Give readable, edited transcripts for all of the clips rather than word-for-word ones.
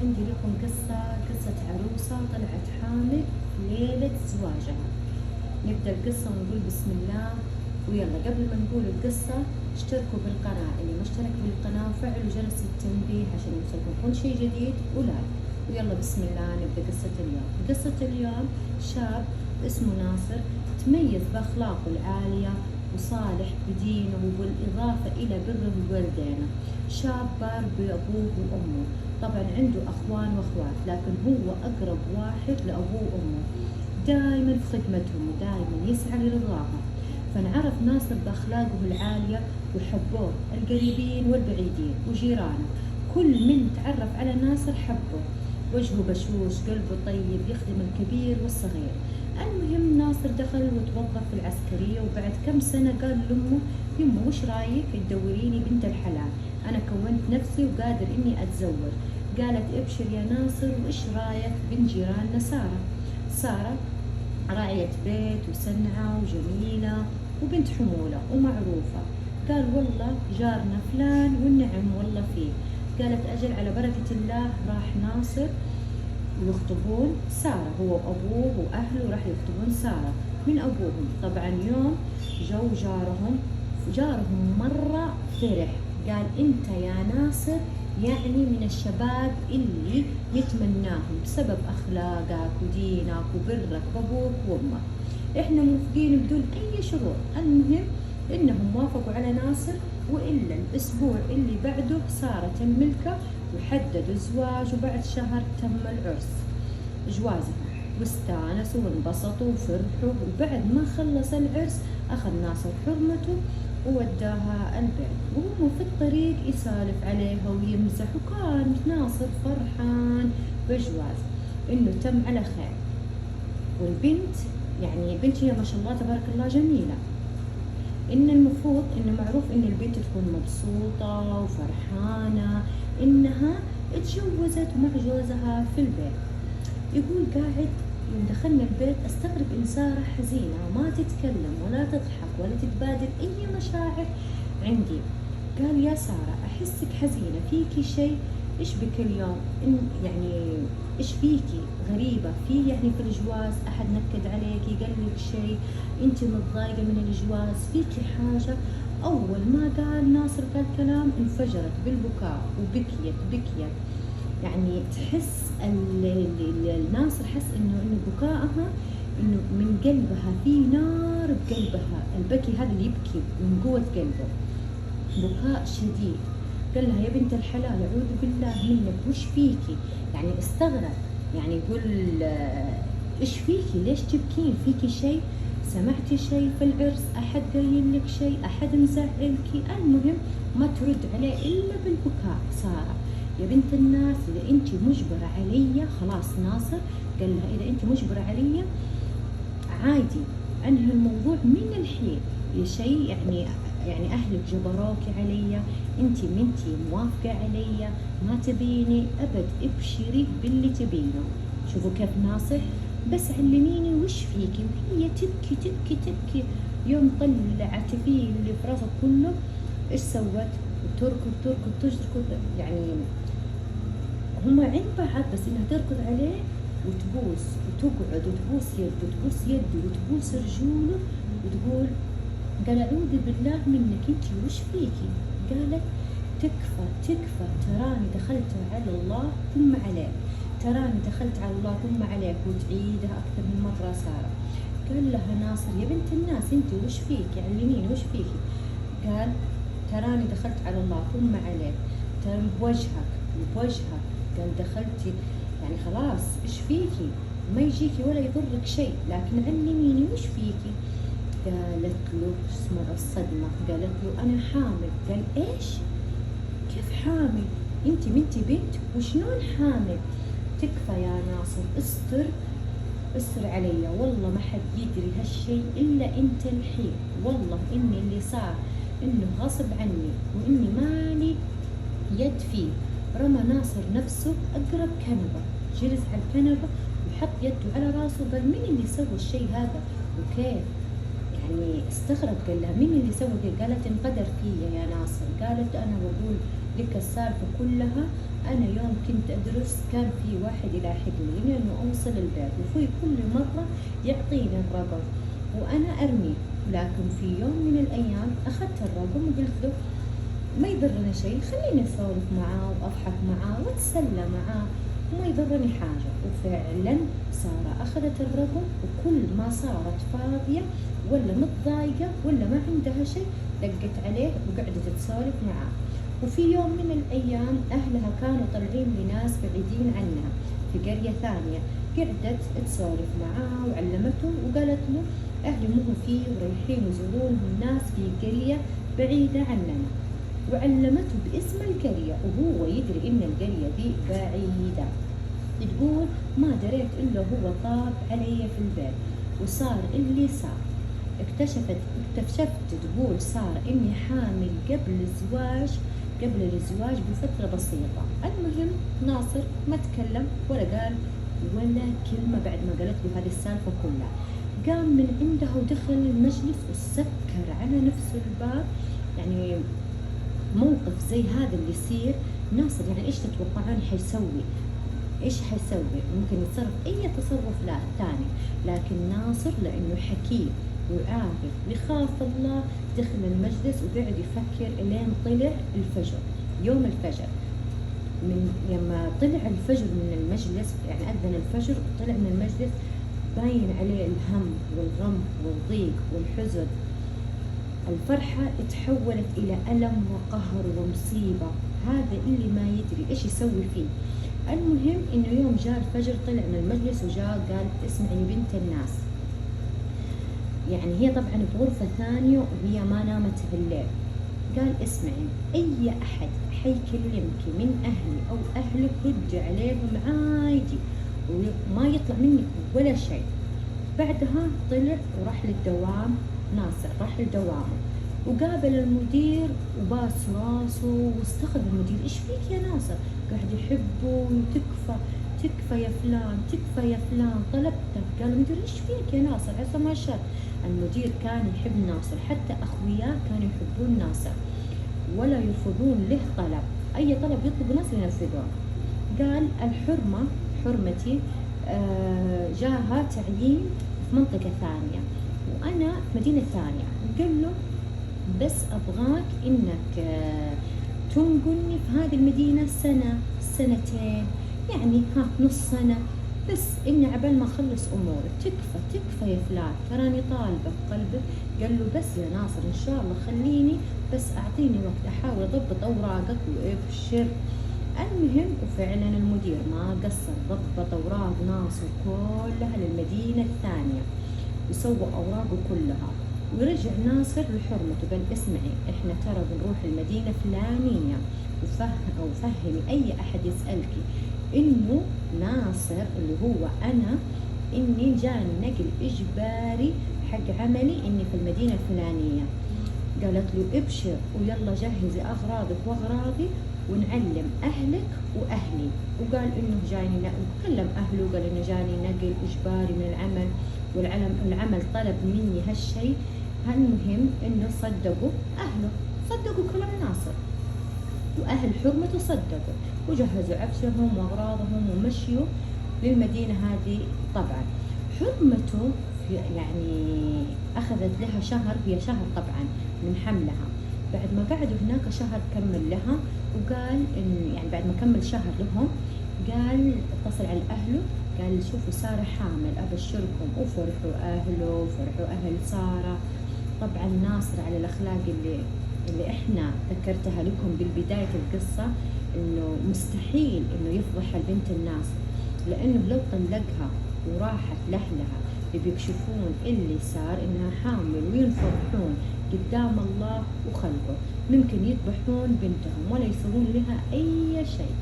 عندي لكم قصة عروسة طلعت حامل في ليلة زواجها. نبدأ القصة ونقول بسم الله. ويلا قبل ما نقول القصة اشتركوا بالقناة، اللي ما اشترك بالقناة وفعلوا جرس التنبيه عشان يوصلكم كل شيء جديد ولايك. ويلا بسم الله نبدأ قصة اليوم. قصة اليوم شاب اسمه ناصر، تميز بأخلاقه العالية وصالح بدينه وبالإضافة إلى بره بوالدينه. شاب بار بأبوه وأمه، طبعا عنده أخوان وأخوات لكن هو أقرب واحد لأبوه وأمه، دائما في خدمتهم ودائما يسعى لرضاهم. فانعرف ناصر بأخلاقه العالية وحبوه القريبين والبعيدين وجيرانه. كل من تعرف على ناصر حبه، وجهه بشوش قلبه طيب يخدم الكبير والصغير. المهم ناصر دخل وتوظف في العسكرية، وبعد كم سنة قال لأمه: يمه وش رايك تدوريني بنت الحلال؟ أنا كونت نفسي وقادر إني أتزوج. قالت: ابشر يا ناصر، وإيش رايك بنت جيراننا سارة؟ سارة راعية بيت وسنعة وجميلة وبنت حمولة ومعروفة. قال: والله جارنا فلان والنعم والله فيه. قالت: أجل على بركة الله. راح ناصر ويخطبون سارة، هو وأبوه وأهله راح يخطبون سارة من أبوهم. طبعا يوم جو جارهم مرة فرح، قال: أنت يا ناصر يعني من الشباب اللي يتمناهم بسبب أخلاقك ودينك وبرك بأبوك وأمك، إحنا موافقين بدون أي شروط. المهم إنهم وافقوا على ناصر، وإلا الأسبوع اللي بعده صارت الملكة وحددوا الزواج، وبعد شهر تم جوازها واستانسوا وانبسطوا وفرحوا. وبعد ما خلص العرس أخذ ناصر حرمته ووداها البيت، وهم في الطريق يسالف عليها ويمزح، وكان ناصر فرحان بجواز إنه تم على خير. والبنت يعني بنت هي ما شاء الله تبارك الله جميلة. إن المفروض إنه معروف إن البنت تكون مبسوطة وفرحانة إنها اتجوزت ومع جوزها في البيت. يقول: قاعد يوم دخلنا البيت استغرب إن سارة حزينة وما تتكلم ولا تضحك ولا تتبادل أي مشاعر عندي. قال: يا سارة أحسك حزينة، فيكي شيء، إيش بك اليوم؟ يعني إيش فيكي غريبة؟ يعني في الجواز أحد نكد عليكي قال لك شيء؟ أنت متضايقة من الجواز؟ فيكي حاجة؟ أول ما قال ناصر قال كلام انفجرت بالبكاء وبكيت. يعني تحس الناصر حس إنه بكائها إنه من قلبها في نار بقلبها، البكي هذا اللي يبكي من قوة قلبه، بكاء شديد. قال لها: يا بنت الحلال أعوذ بالله منك، وش فيكي؟ يعني استغرب، يعني يقول: إيش فيكي؟ ليش تبكين؟ فيكي شيء؟ سمعتي شيء في العرس؟ أحد قايل لك شيء؟ أحد مزعلكي؟ المهم ما ترد عليه إلا بالبكاء. سارة يا بنت الناس إذا أنت مجبرة علي، خلاص ناصر قال لها: إذا أنت مجبرة علي عادي أنهي الموضوع من الحين. لشيء يعني أهلك جبروكي علي، أنت منتي موافقة علي، ما تبيني أبد، ابشري باللي تبينه. شوفوا كيف ناصح، بس علميني وش فيكي. وهي تبكي تبكي تبكي. يوم طلعت فيه اللي في راسه كله، إيش سوت؟ تركض يعني هما عند بعض، بس إنها تركض عليه وتبوس وتقعد وتبوس يده وتبوس رجوله وتقول. قال: أعوذ بالله منك، أنت وش فيكي؟ قالت: تكفى تراني دخلت على الله ثم عليك، تراني دخلت على الله ثم عليك، وتعيدها أكثر من مرة سارة. قال لها ناصر: يا بنت الناس أنت وش فيكي؟ علميني وش فيكي. قال: تراني دخلت على الله ثم عليك، ترى بوجهك. قال: دخلتي يعني خلاص، إيش فيكي؟ ما يجيكي ولا يضرك شيء، لكن علميني وش فيكي. قالت له اسمع الصدمة، قالت له: أنا حامل. قال: إيش؟ كيف حامل؟ أنت بنت وشلون حامل؟ تكفى يا ناصر، استر علي، والله ما حد يدري هالشيء إلا أنت الحين. والله إني اللي صار إنه غصب عني وإني مالي يد فيه. رمى ناصر نفسه أقرب كنبة، جلس على الكنبة وحط يده على راسه. قال: مين اللي سوى الشيء هذا وكيف؟ يعني استغرب. قال لها: مين اللي سوى كذا؟ قالت: انقدر فيا يا ناصر. قالت: أنا بقول لك السالفة كلها، أنا يوم كنت أدرس كان في واحد يلاحقني لأنه أوصل البيت، وفي كل مرة يعطيني الرقم وأنا أرميه. لكن في يوم من الأيام أخذت الرقم وقلت له ما يضرني شيء، خليني أسولف معاه وأضحك معاه وأتسلى معاه وما يضرني حاجة. وفعلا سارة أخذت الرقم، وكل ما صارت فاضية ولا متضايقة ولا ما عندها شيء دقت عليه وقعدت تسولف معاه. وفي يوم من الأيام أهلها كانوا طالعين لناس بعيدين عنها في قرية ثانية، قعدت تسولف معاه وعلمته وقالت له أهلي مو فيه ورايحين يزورونهم ناس في قرية بعيدة عننا، وعلمته باسم القرية وهو يدري إن القرية دي بعيدة. تقول ما دريت إلا هو طاب علي في البيت وصار اللي صار. اكتشفت تقول سارة إني حامل قبل الزواج بفترة بسيطة. المهم ناصر ما تكلم ولا قال ولا كلمة بعد ما قالت له هذه السالفة كلها. قام من عندها ودخل المجلس وسكر على نفسه الباب. يعني موقف زي هذا اللي يصير ناصر يعني ايش تتوقعون حيسوي؟ ايش حيسوي؟ ممكن يتصرف اي تصرف لا ثاني، لكن ناصر لانه حكيم وعاقل ويخاف الله دخل المجلس وقعد يفكر الين طلع الفجر. يوم الفجر من لما طلع الفجر من المجلس، يعني أذن الفجر وطلع من المجلس، باين عليه الهم والغم والضيق والحزن. الفرحة تحولت إلى ألم وقهر ومصيبة، هذا اللي ما يدري إيش يسوي فيه. المهم إنه يوم جاء الفجر طلع من المجلس وجاء قال اسمعي بنت الناس، يعني هي طبعا بغرفة ثانية وهي ما نامت بالليل. قال اسمعي أي أحد حيكلمك من أهلي أو أهلك رد عليهم عادي وما يطلع منك ولا شيء. بعدها طلع وراح للدوام. ناصر راح لدوامه وقابل المدير وباس راسه واستغرب المدير ايش فيك يا ناصر؟ قاعد يحبه تكفى يا فلان، تكفى يا فلان، طلبتك. قال المدير ايش فيك يا ناصر؟ عسى ما شاء. المدير كان يحب ناصر، حتى اخوياه كانوا يحبون ناصر ولا يرفضون له طلب، اي طلب يطلب ناصر ينفذون. قال الحرمة حرمتي جاها تعيين في منطقة ثانية وأنا في مدينة ثانية. قال له بس أبغاك إنك تنقلني في هذه المدينة سنة سنتين، يعني نص سنة بس، إني عبال ما أخلص أموري. تكفى يا فلان، تراني طالبة قلبك. قال له بس يا ناصر إن شاء الله خليني بس أعطيني وقت أحاول أضبط أوراقك وأبشر. المهم وفعلا المدير ما قصر، ضبط أوراق ناصر كلها للمدينة الثانية وسوى أوراقه كلها. ورجع ناصر لحرمته قال اسمعي احنا ترى بنروح المدينة فلانية وفهمي أي أحد يسألك إنه ناصر اللي هو أنا إني جاني نقل إجباري حق عملي إني في المدينة الفلانية. قالت له ابشر ويلا جهزي أغراضك وأغراضي ونعلم أهلك وأهلي. وقال إنه جاني وكلم أهله وقال إنه جاني نقل إجباري من العمل والعمل طلب مني هالشيء. المهم إنه صدقوا أهله، صدقوا كلام ناصر، وأهل حرمته صدقوا وجهزوا عفشهم وأغراضهم ومشيوا للمدينة هذه. طبعا حرمته يعني أخذت لها شهر، هي شهر طبعا من حملها. بعد ما قعدوا هناك شهر كمل لها وقال إن يعني بعد ما كمل شهر لهم قال اتصل على أهله قال شوفوا سارة حامل أبشركم. وفرحوا أهله وفرحوا أهل سارة. طبعا ناصر على الأخلاق اللي إحنا ذكرتها لكم بالبداية القصة إنه مستحيل إنه يفضح البنت الناس، لأنه لو طلقها وراحت لأهلها بيكشفون اللي صار إنها حامل وينفضحون قدام الله وخلقه، ممكن يذبحون بنتهم ولا يسوون لها أي شيء.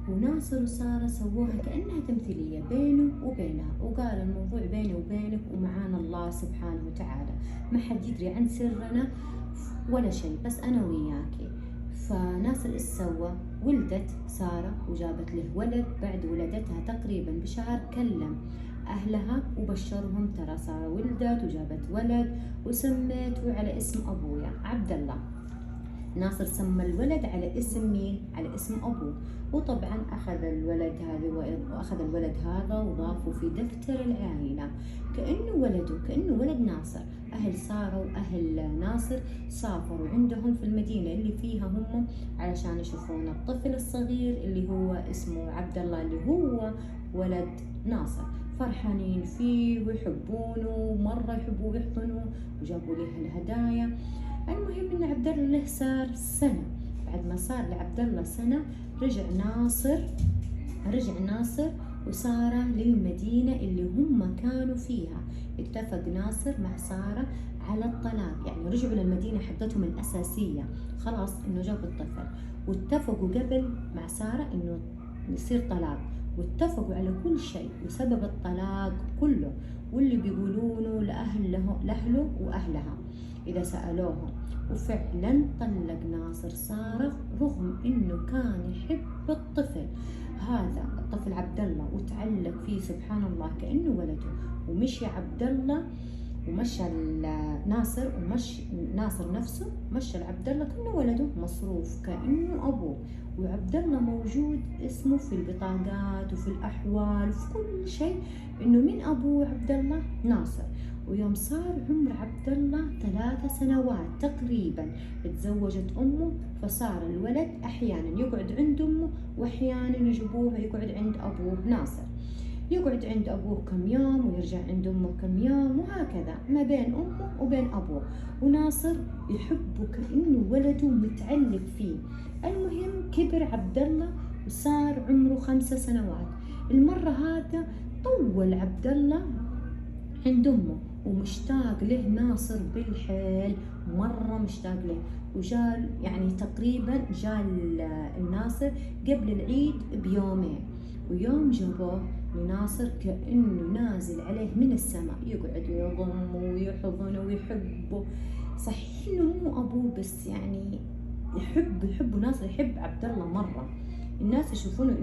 وناصر وسارة سووها كأنها تمثيلية بينه وبينها، وقال الموضوع بيني وبينك ومعانا الله سبحانه وتعالى، ما حد يدري عن سرنا ولا شيء بس أنا وياكي. فناصر إيش سوى؟ ولدت سارة وجابت له ولد. بعد ولدتها تقريبا بشهر كلم أهلها وبشرهم ترى سارة ولدت وجابت ولد وسميته على اسم أبويا عبد الله. ناصر سمى الولد على اسم مين؟ على اسم أبوه. وطبعا أخذ الولد هذا وضافه في دفتر العائلة كأنه ولده، كأنه ولد ناصر. أهل سارة وأهل ناصر سافروا عندهم في المدينة اللي فيها هم علشان يشوفون الطفل الصغير اللي هو اسمه عبد الله، اللي هو ولد ناصر. فرحانين فيه ويحبونه، مرة يحبوه ويحضنوه وجابوا له الهدايا. المهم ان عبد الله صار سنة. بعد ما صار لعبد الله سنة رجع ناصر وسارة للمدينة اللي هم كانوا فيها. اتفق ناصر مع سارة على الطلاق، يعني رجعوا للمدينة حقتهم الأساسية، خلاص إنه جابوا الطفل، واتفقوا قبل مع سارة إنه يصير طلاق، واتفقوا على كل شيء وسبب الطلاق كله واللي بيقولونه لأهله وأهلها إذا سألوهم. وفعلا طلق ناصر سارة رغم إنه كان يحب الطفل هذا، الطفل عبد الله، وتعلق فيه سبحان الله كأنه ولده. ومشي عبد الله ومشى ناصر، ناصر نفسه مشى لعبد الله كأنه ولده، مصروف كأنه أبوه. وعبد الله موجود اسمه في البطاقات وفي الأحوال وفي كل شيء إنه من أبوه عبد الله ناصر. ويوم صار عمر عبد الله 3 سنوات تقريبا تزوجت أمه، فصار الولد أحيانا يقعد عند أمه وأحيانا يجيبوه يقعد عند أبوه ناصر، يقعد عند أبوه كم يوم ويرجع عند أمه كم يوم، وهكذا ما بين أمه وبين أبوه. وناصر يحبه كأنه ولده متعلق فيه. المهم كبر عبد الله وصار عمره 5 سنوات. المرة هذا طول عبد الله عند أمه ومشتاق له ناصر بالحيل، مرة مشتاق له. وجال يعني تقريبا جاء الناصر قبل العيد بيومين، ويوم جابوه لناصر كأنه نازل عليه من السماء، يقعد يضمه ويحضنه ويحبه. صحيح إنه مو أبوه بس يعني يحب ناصر، يحب عبد الله مرة. الناس يشوفونه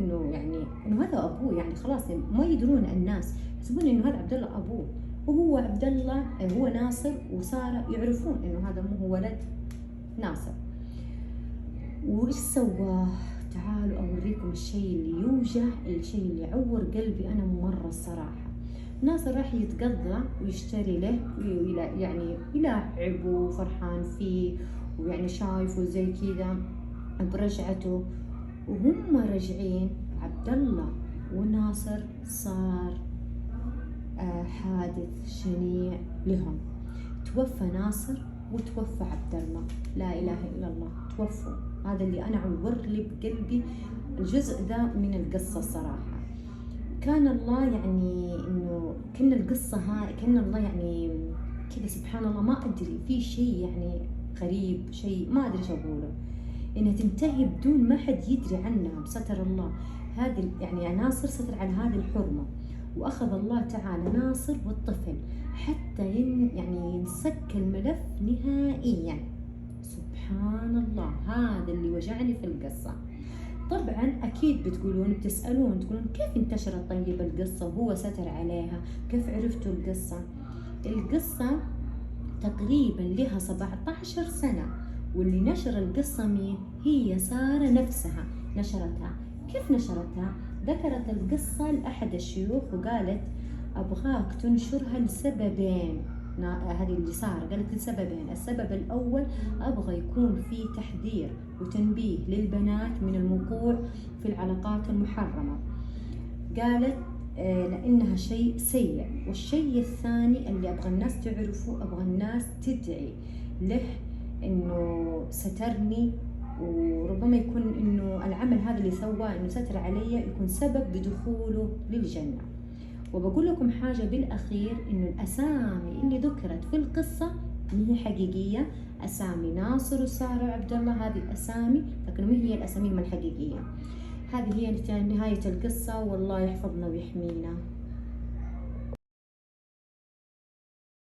إنه هذا أبوه، يعني خلاص ما يدرون الناس يحسبون إنه هذا عبد الله أبوه، وهو عبد الله هو ناصر. وسارة يعرفون إنه هذا مو هو ولد ناصر. وإيش سواه؟ تعالوا أوريكم الشيء اللي يوجع، الشيء اللي يعور قلبي أنا مرة الصراحة. ناصر راح يتقضى ويشتري له، يعني يلاعبه وفرحان فيه ويعني شايفه زي كذا برجعته. وهم راجعين عبد الله وناصر صار حادث شنيع لهم. توفى ناصر وتوفى عبد الله، لا إله إلا الله، توفوا. هذا اللي أنا عور لي بقلبي الجزء ذا من القصة الصراحة. كان الله يعني إنه كنا القصة كان الله يعني كذا سبحان الله، ما أدري في شيء يعني غريب، شيء ما أدري إيش أقوله، إنها تنتهي بدون ما حد يدري عنها بستر الله. هذه يعني ناصر ستر على هذه الحرمة، وأخذ الله تعالى ناصر والطفل حتى يعني ينسك الملف نهائيا. سبحان الله، هذا اللي وجعني في القصة. طبعا أكيد بتسألون تقولون كيف انتشرت طيب القصة وهو ستر عليها؟ كيف عرفتوا القصة؟ القصة تقريبا لها 17 سنة، واللي نشر القصة مين؟ هي سارة نفسها نشرتها. كيف نشرتها؟ ذكرت القصة لأحد الشيوخ وقالت أبغاك تنشرها لسببين. هذه اللي سارة قالت لسببين. السبب الأول أبغى يكون في تحذير وتنبيه للبنات من الوقوع في العلاقات المحرمة، قالت لأنها شيء سيء. والشيء الثاني اللي أبغى الناس تعرفه، أبغى الناس تدعي له إنه سترني، وربما يكون إنه العمل هذا اللي سواه إنه ستر علي يكون سبب بدخوله للجنة. وبقول لكم حاجة بالأخير، إنه الأسامي اللي ذكرت في القصة هي حقيقية، أسامي ناصر وسارة وعبد الله، هذه أسامي لكن ما هي الأسامي الحقيقية. هذه هي نهاية القصة، والله يحفظنا ويحمينا.